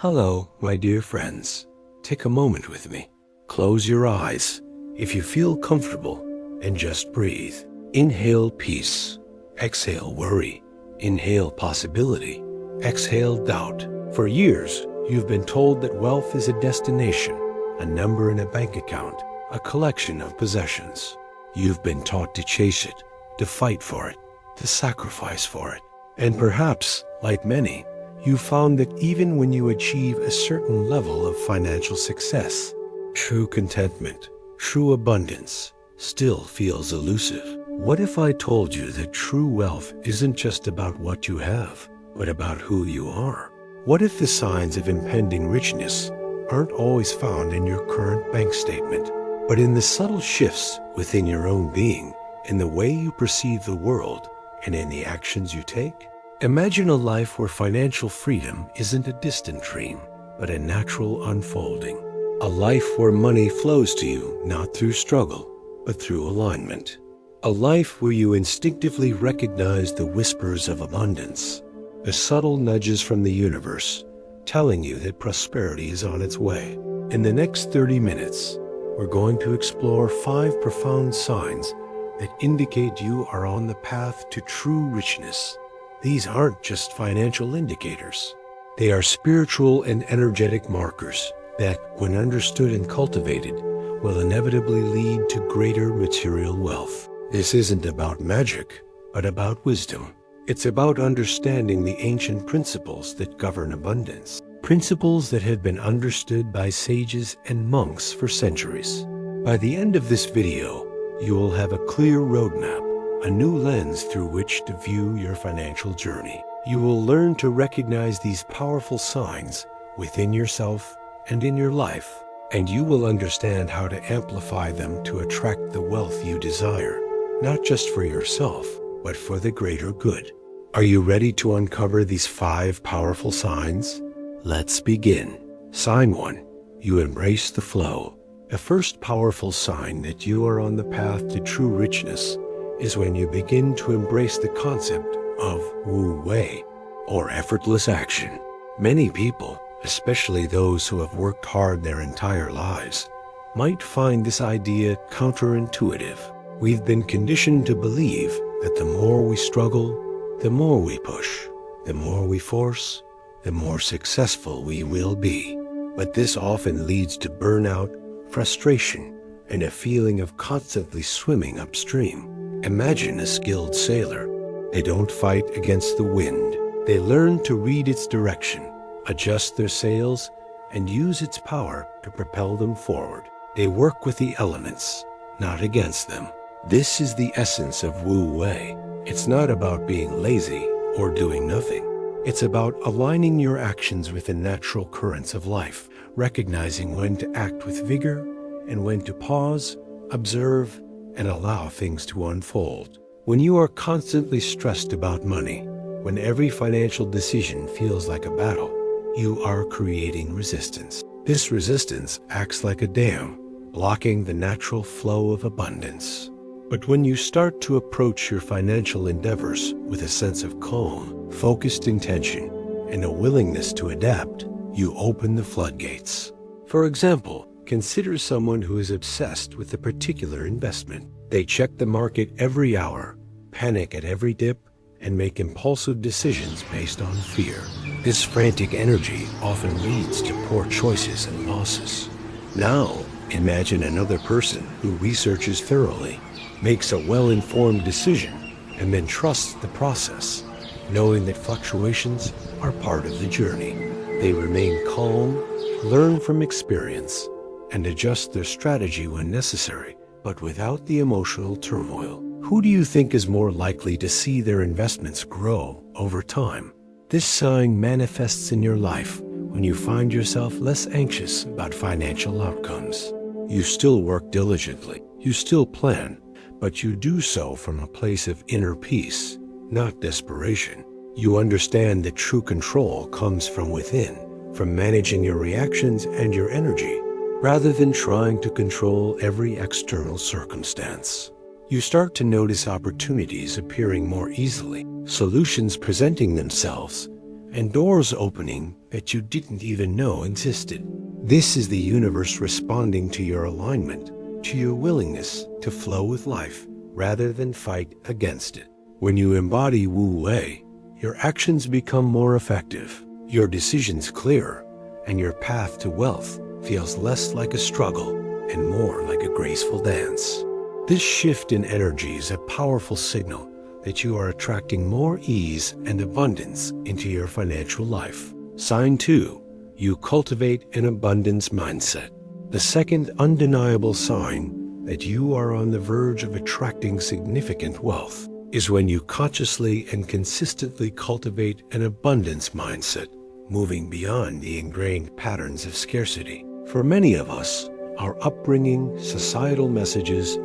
Hello, my dear friends. Take a moment with me. Close your eyes if you feel comfortable and just breathe. Inhale peace. Exhale worry. Inhale possibility. Exhale doubt. For years, you've been told that wealth is a destination, a number in a bank account, a collection of possessions. You've been taught to chase it, to fight for it, to sacrifice for it. And perhaps, like many, you found that even when you achieve a certain level of financial success, true contentment, true abundance still feels elusive. What if I told you that true wealth isn't just about what you have, but about who you are? What if the signs of impending richness aren't always found in your current bank statement, but in the subtle shifts within your own being, in the way you perceive the world, and in the actions you take? Imagine a life where financial freedom isn't a distant dream, but a natural unfolding. A life where money flows to you not through struggle, but through alignment. A life where you instinctively recognize the whispers of abundance, the subtle nudges from the universe, telling you that prosperity is on its way. In the next 30 minutes, we're going to explore 5 profound signs that indicate you are on the path to true richness. These aren't just financial indicators. They are spiritual and energetic markers that, when understood and cultivated, will inevitably lead to greater material wealth. This isn't about magic, but about wisdom. It's about understanding the ancient principles that govern abundance, principles that have been understood by sages and monks for centuries. By the end of this video, you will have a clear roadmap, a new lens through which to view your financial journey. You will learn to recognize these powerful signs within yourself and in your life, and you will understand how to amplify them to attract the wealth you desire, not just for yourself, but for the greater good. Are you ready to uncover these 5 powerful signs? Let's begin. Sign 1. You embrace the flow. The first powerful sign that you are on the path to true richness is when you begin to embrace the concept of Wu Wei, or effortless action. Many people, especially those who have worked hard their entire lives, might find this idea counterintuitive. We've been conditioned to believe that the more we struggle, the more we push, the more we force, the more successful we will be. But this often leads to burnout, frustration, and a feeling of constantly swimming upstream. Imagine a skilled sailor. They don't fight against the wind. They learn to read its direction, adjust their sails, and use its power to propel them forward. They work with the elements, not against them. This is the essence of Wu Wei. It's not about being lazy or doing nothing. It's about aligning your actions with the natural currents of life, recognizing when to act with vigor and when to pause, observe, and allow things to unfold. When you are constantly stressed about money, when every financial decision feels like a battle, you are creating resistance. This resistance acts like a dam, blocking the natural flow of abundance. But when you start to approach your financial endeavors with a sense of calm, focused intention, and a willingness to adapt, you open the floodgates. For example, consider someone who is obsessed with a particular investment. They check the market every hour, panic at every dip, and make impulsive decisions based on fear. This frantic energy often leads to poor choices and losses. Now, imagine another person who researches thoroughly, makes a well-informed decision, and then trusts the process, knowing that fluctuations are part of the journey. They remain calm, learn from experience, and adjust their strategy when necessary, but without the emotional turmoil. Who do you think is more likely to see their investments grow over time? This sign manifests in your life when you find yourself less anxious about financial outcomes. You still work diligently, you still plan, but you do so from a place of inner peace, not desperation. You understand that true control comes from within, from managing your reactions and your energy, rather than trying to control every external circumstance. You start to notice opportunities appearing more easily, solutions presenting themselves, and doors opening that you didn't even know existed. This is the universe responding to your alignment, to your willingness to flow with life rather than fight against it. When you embody Wu Wei, your actions become more effective, your decisions clearer, and your path to wealth feels less like a struggle and more like a graceful dance. This shift in energy is a powerful signal that you are attracting more ease and abundance into your financial life. Sign 2. You cultivate an abundance mindset. The second undeniable sign that you are on the verge of attracting significant wealth is when you consciously and consistently cultivate an abundance mindset, moving beyond the ingrained patterns of scarcity. For many of us, our upbringing, societal messages,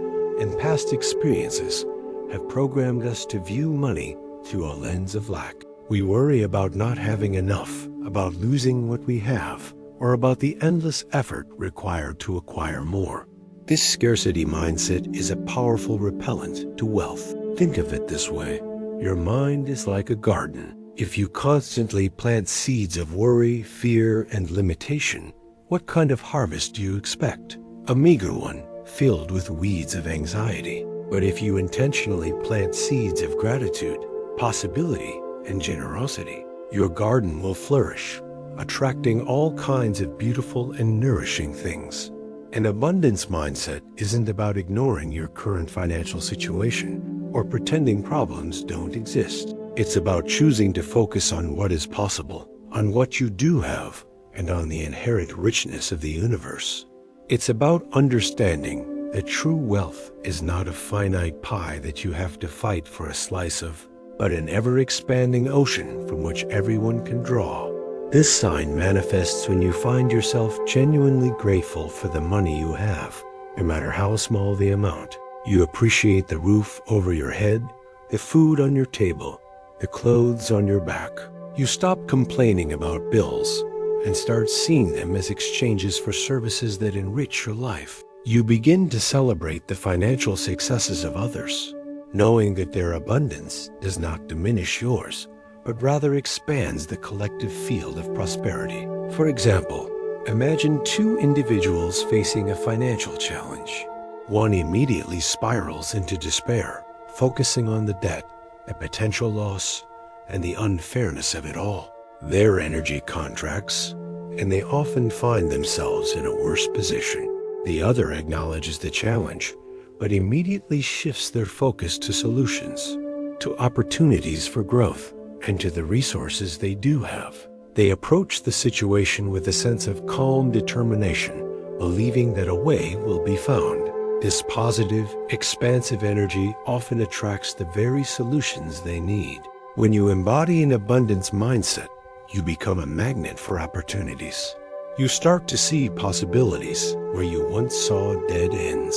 and past experiences have programmed us to view money through a lens of lack. We worry about not having enough, about losing what we have, or about the endless effort required to acquire more. This scarcity mindset is a powerful repellent to wealth. Think of it this way. Your mind is like a garden. If you constantly plant seeds of worry, fear, and limitation, what kind of harvest do you expect? A meager one, filled with weeds of anxiety. But if you intentionally plant seeds of gratitude, possibility, and generosity, your garden will flourish, attracting all kinds of beautiful and nourishing things. An abundance mindset isn't about ignoring your current financial situation or pretending problems don't exist. It's about choosing to focus on what is possible, on what you do have, and on the inherent richness of the universe. It's about understanding that true wealth is not a finite pie that you have to fight for a slice of, but an ever-expanding ocean from which everyone can draw. This sign manifests when you find yourself genuinely grateful for the money you have, no matter how small the amount. You appreciate the roof over your head, the food on your table, the clothes on your back. You stop complaining about bills and start seeing them as exchanges for services that enrich your life. You begin to celebrate the financial successes of others, knowing that their abundance does not diminish yours, but rather expands the collective field of prosperity. For example, imagine two individuals facing a financial challenge. One immediately spirals into despair, focusing on the debt, the potential loss, and the unfairness of it all. Their energy contracts, and they often find themselves in a worse position. The other acknowledges the challenge, but immediately shifts their focus to solutions, to opportunities for growth, and to the resources they do have. They approach the situation with a sense of calm determination, believing that a way will be found. This positive, expansive energy often attracts the very solutions they need. When you embody an abundance mindset, you become a magnet for opportunities. You start to see possibilities where you once saw dead ends.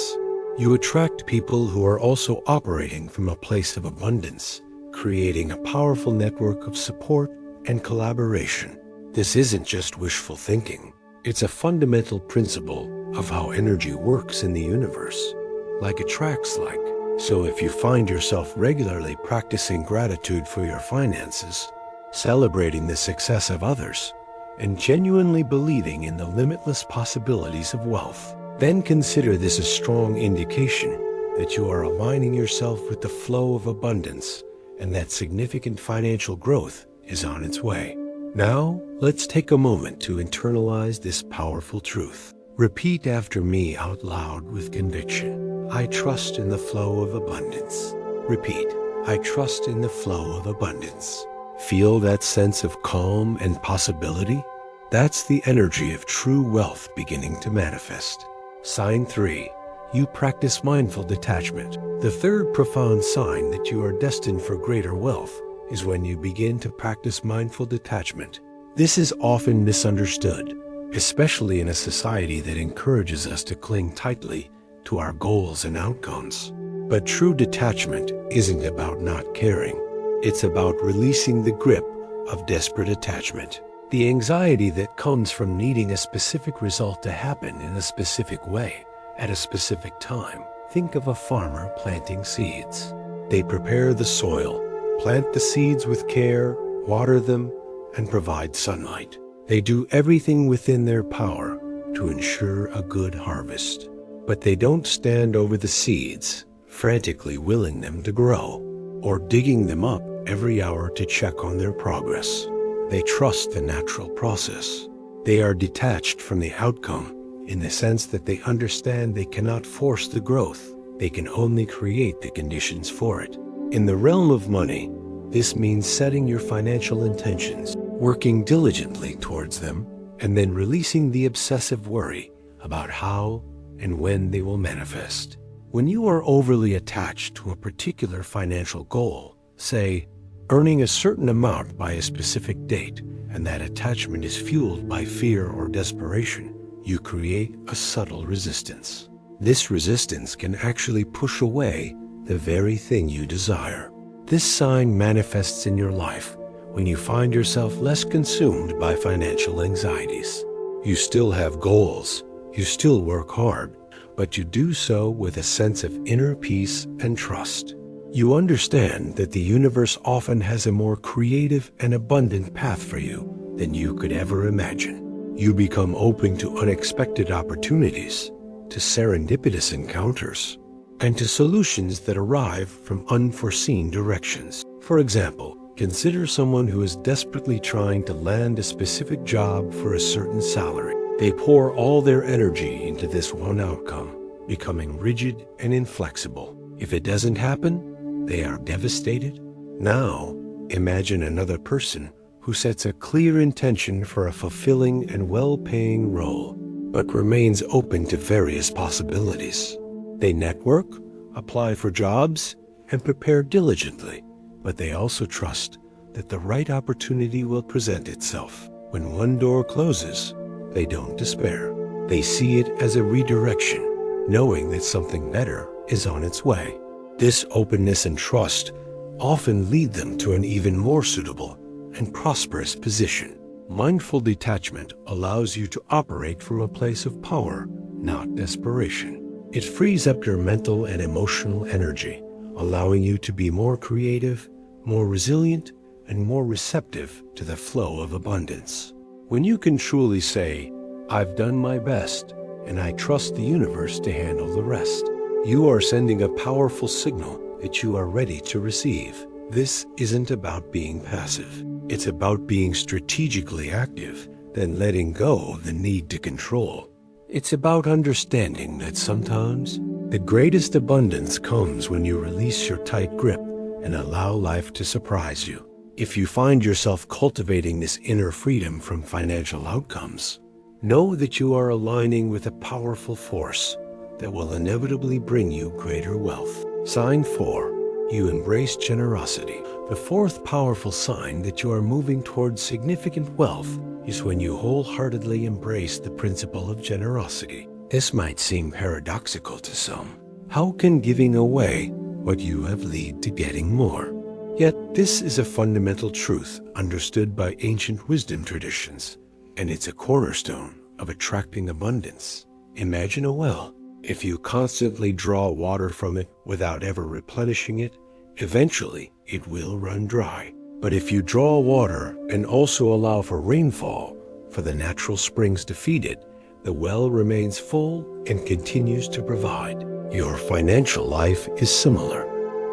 You attract people who are also operating from a place of abundance, creating a powerful network of support and collaboration. This isn't just wishful thinking. It's a fundamental principle of how energy works in the universe, like attracts like. So if you find yourself regularly practicing gratitude for your finances, celebrating the success of others, and genuinely believing in the limitless possibilities of wealth, then consider this a strong indication that you are aligning yourself with the flow of abundance and that significant financial growth is on its way. Now, let's take a moment to internalize this powerful truth. Repeat after me out loud with conviction. I trust in the flow of abundance. Repeat. I trust in the flow of abundance. Feel that sense of calm and possibility? That's the energy of true wealth beginning to manifest. Sign 3. You practice mindful detachment. The third profound sign that you are destined for greater wealth is when you begin to practice mindful detachment. This is often misunderstood, especially in a society that encourages us to cling tightly to our goals and outcomes. But true detachment isn't about not caring. It's about releasing the grip of desperate attachment. The anxiety that comes from needing a specific result to happen in a specific way, at a specific time. Think of a farmer planting seeds. They prepare the soil, plant the seeds with care, water them, and provide sunlight. They do everything within their power to ensure a good harvest. But they don't stand over the seeds, frantically willing them to grow, or digging them up every hour to check on their progress. They trust the natural process. They are detached from the outcome in the sense that they understand they cannot force the growth. They can only create the conditions for it. In the realm of money, this means setting your financial intentions, working diligently towards them, and then releasing the obsessive worry about how and when they will manifest. When you are overly attached to a particular financial goal, say, earning a certain amount by a specific date, and that attachment is fueled by fear or desperation, you create a subtle resistance. This resistance can actually push away the very thing you desire. This sign manifests in your life when you find yourself less consumed by financial anxieties. You still have goals, you still work hard, but you do so with a sense of inner peace and trust. You understand that the universe often has a more creative and abundant path for you than you could ever imagine. You become open to unexpected opportunities, to serendipitous encounters, and to solutions that arrive from unforeseen directions. For example, consider someone who is desperately trying to land a specific job for a certain salary. They pour all their energy into this one outcome, becoming rigid and inflexible. If it doesn't happen, they are devastated. Now, imagine another person who sets a clear intention for a fulfilling and well-paying role, but remains open to various possibilities. They network, apply for jobs, and prepare diligently, but they also trust that the right opportunity will present itself. When one door closes, they don't despair. They see it as a redirection, knowing that something better is on its way. This openness and trust often lead them to an even more suitable and prosperous position. Mindful detachment allows you to operate from a place of power, not desperation. It frees up your mental and emotional energy, allowing you to be more creative, more resilient, and more receptive to the flow of abundance. When you can truly say, "I've done my best, and I trust the universe to handle the rest," you are sending a powerful signal that you are ready to receive. This isn't about being passive. It's about being strategically active, then letting go of the need to control. It's about understanding that sometimes the greatest abundance comes when you release your tight grip and allow life to surprise you. If you find yourself cultivating this inner freedom from financial outcomes, know that you are aligning with a powerful force that will inevitably bring you greater wealth. Sign 4. You embrace generosity. The fourth powerful sign that you are moving towards significant wealth is when you wholeheartedly embrace the principle of generosity. This might seem paradoxical to some. How can giving away what you have lead to getting more? Yet this is a fundamental truth understood by ancient wisdom traditions, and it's a cornerstone of attracting abundance. Imagine a well. If you constantly draw water from it without ever replenishing it, eventually it will run dry. But if you draw water and also allow for rainfall, for the natural springs to feed it, the well remains full and continues to provide. Your financial life is similar.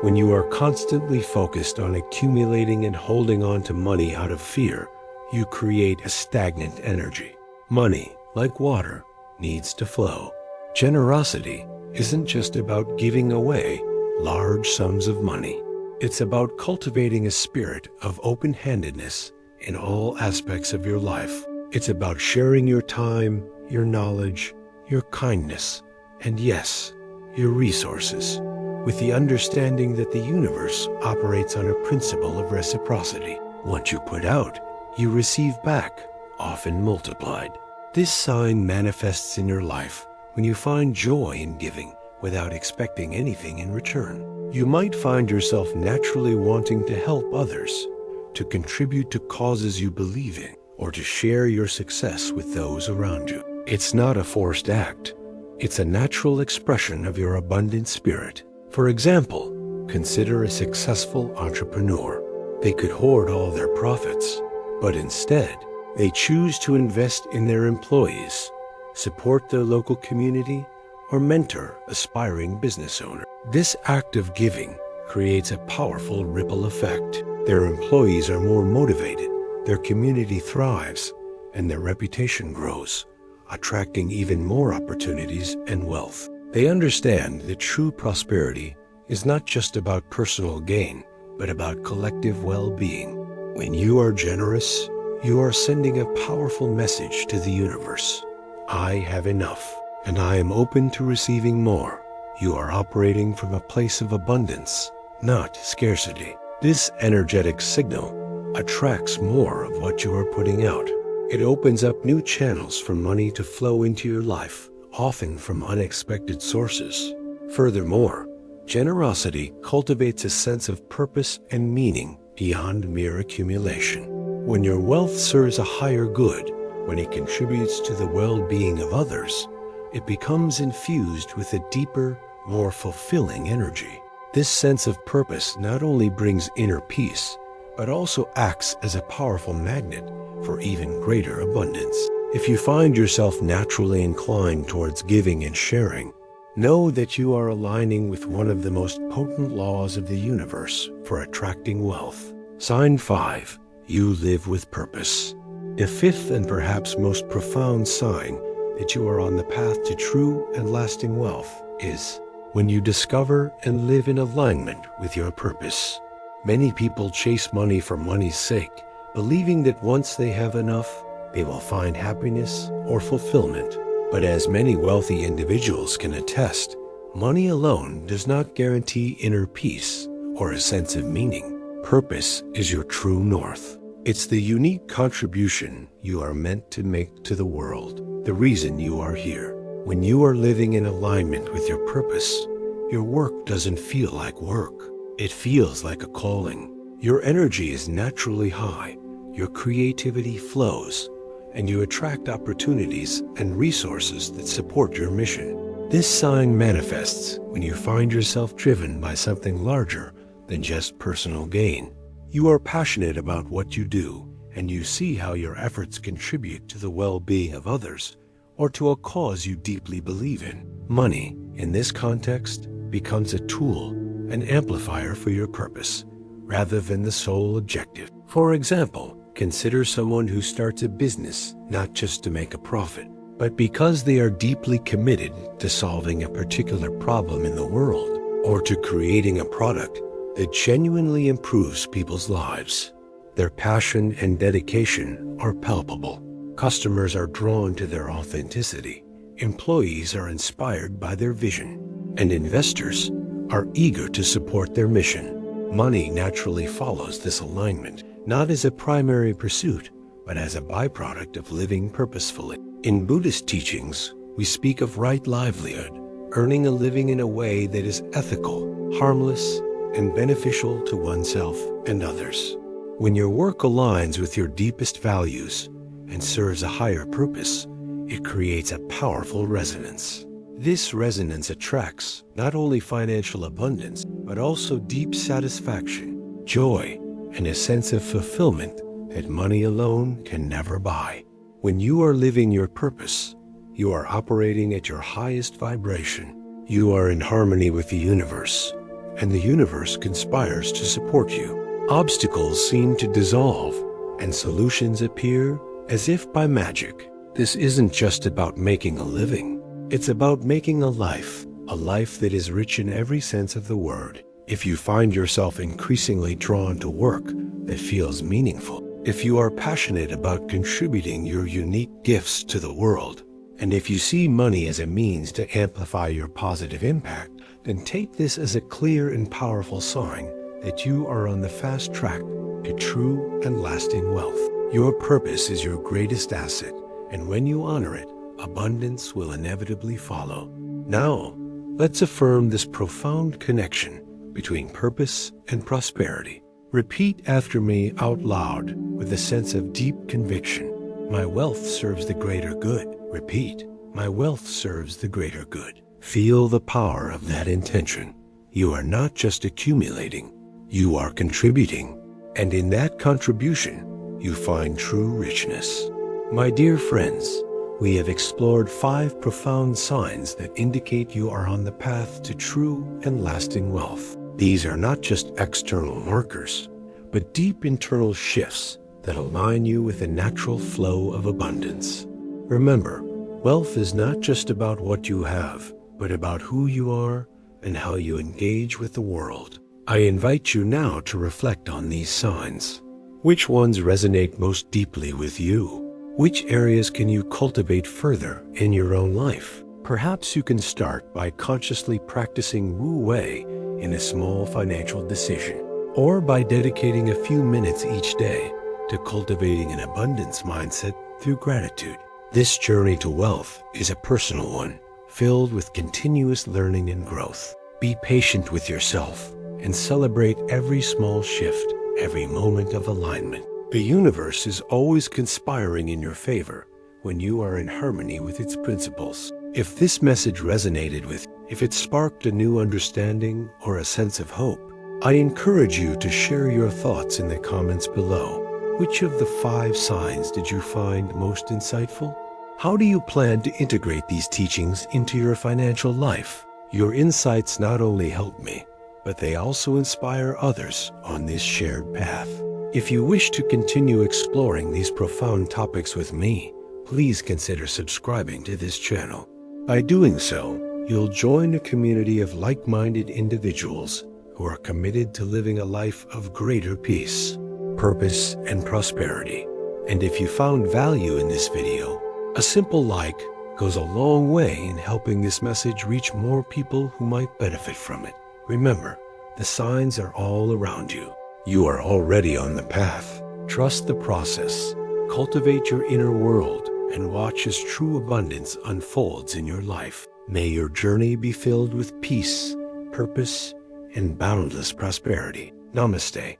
When you are constantly focused on accumulating and holding on to money out of fear, you create a stagnant energy. Money, like water, needs to flow. Generosity isn't just about giving away large sums of money. It's about cultivating a spirit of open-handedness in all aspects of your life. It's about sharing your time, your knowledge, your kindness, and yes, your resources, with the understanding that the universe operates on a principle of reciprocity. What you put out, you receive back, often multiplied. This sign manifests in your life when you find joy in giving without expecting anything in return. You might find yourself naturally wanting to help others, to contribute to causes you believe in, or to share your success with those around you. It's not a forced act. It's a natural expression of your abundant spirit. For example, consider a successful entrepreneur. They could hoard all their profits, but instead, they choose to invest in their employees, support their local community, or mentor aspiring business owners. This act of giving creates a powerful ripple effect. Their employees are more motivated, their community thrives, and their reputation grows, attracting even more opportunities and wealth. They understand that true prosperity is not just about personal gain, but about collective well-being. When you are generous, you are sending a powerful message to the universe. I have enough, and I am open to receiving more. You are operating from a place of abundance, not scarcity. This energetic signal attracts more of what you are putting out. It opens up new channels for money to flow into your life, often from unexpected sources. Furthermore, generosity cultivates a sense of purpose and meaning beyond mere accumulation. When your wealth serves a higher good, when it contributes to the well-being of others, it becomes infused with a deeper, more fulfilling energy. This sense of purpose not only brings inner peace, but also acts as a powerful magnet for even greater abundance. If you find yourself naturally inclined towards giving and sharing, know that you are aligning with one of the most potent laws of the universe for attracting wealth. Sign 5. You live with purpose. The fifth and perhaps most profound sign that you are on the path to true and lasting wealth is when you discover and live in alignment with your purpose. Many people chase money for money's sake, believing that once they have enough, they will find happiness or fulfillment. But as many wealthy individuals can attest, money alone does not guarantee inner peace or a sense of meaning. Purpose is your true north. It's the unique contribution you are meant to make to the world, the reason you are here. When you are living in alignment with your purpose, your work doesn't feel like work. It feels like a calling. Your energy is naturally high, your creativity flows, and you attract opportunities and resources that support your mission. This sign manifests when you find yourself driven by something larger than just personal gain. You are passionate about what you do, and you see how your efforts contribute to the well-being of others or to a cause you deeply believe in. Money, in this context, becomes a tool, an amplifier for your purpose, rather than the sole objective. For example, consider someone who starts a business not just to make a profit, but because they are deeply committed to solving a particular problem in the world or to creating a product that genuinely improves people's lives. Their passion and dedication are palpable. Customers are drawn to their authenticity, employees are inspired by their vision, and investors are eager to support their mission. Money naturally follows this alignment, not as a primary pursuit, but as a byproduct of living purposefully. In Buddhist teachings, we speak of right livelihood, earning a living in a way that is ethical, harmless, and beneficial to oneself and others. When your work aligns with your deepest values and serves a higher purpose, it creates a powerful resonance. This resonance attracts not only financial abundance, but also deep satisfaction, joy, and a sense of fulfillment that money alone can never buy. When you are living your purpose, you are operating at your highest vibration. You are in harmony with the universe, and the universe conspires to support you. Obstacles seem to dissolve, and solutions appear as if by magic. This isn't just about making a living. It's about making a life that is rich in every sense of the word. If you find yourself increasingly drawn to work that feels meaningful, if you are passionate about contributing your unique gifts to the world, and if you see money as a means to amplify your positive impact, then take this as a clear and powerful sign that you are on the fast track to true and lasting wealth. Your purpose is your greatest asset, and when you honor it, abundance will inevitably follow. Now, let's affirm this profound connection between purpose and prosperity. Repeat after me out loud with a sense of deep conviction. My wealth serves the greater good. Repeat, my wealth serves the greater good. Feel the power of that intention. You are not just accumulating, you are contributing. And in that contribution, you find true richness. My dear friends, we have explored 5 profound signs that indicate you are on the path to true and lasting wealth. These are not just external markers, but deep internal shifts that align you with a natural flow of abundance. Remember, wealth is not just about what you have, but about who you are and how you engage with the world. I invite you now to reflect on these signs. Which ones resonate most deeply with you? Which areas can you cultivate further in your own life? Perhaps you can start by consciously practicing Wu Wei in a small financial decision, or by dedicating a few minutes each day to cultivating an abundance mindset through gratitude. This journey to wealth is a personal one, filled with continuous learning and growth. Be patient with yourself and celebrate every small shift, every moment of alignment. The universe is always conspiring in your favor when you are in harmony with its principles. If this message resonated with you, if it sparked a new understanding or a sense of hope, I encourage you to share your thoughts in the comments below. Which of the 5 signs did you find most insightful? How do you plan to integrate these teachings into your financial life? Your insights not only help me, but they also inspire others on this shared path. If you wish to continue exploring these profound topics with me, please consider subscribing to this channel. By doing so, you'll join a community of like-minded individuals who are committed to living a life of greater peace, purpose, and prosperity. And if you found value in this video, a simple like goes a long way in helping this message reach more people who might benefit from it. Remember, the signs are all around you. You are already on the path. Trust the process, cultivate your inner world, and watch as true abundance unfolds in your life. May your journey be filled with peace, purpose, and boundless prosperity. Namaste.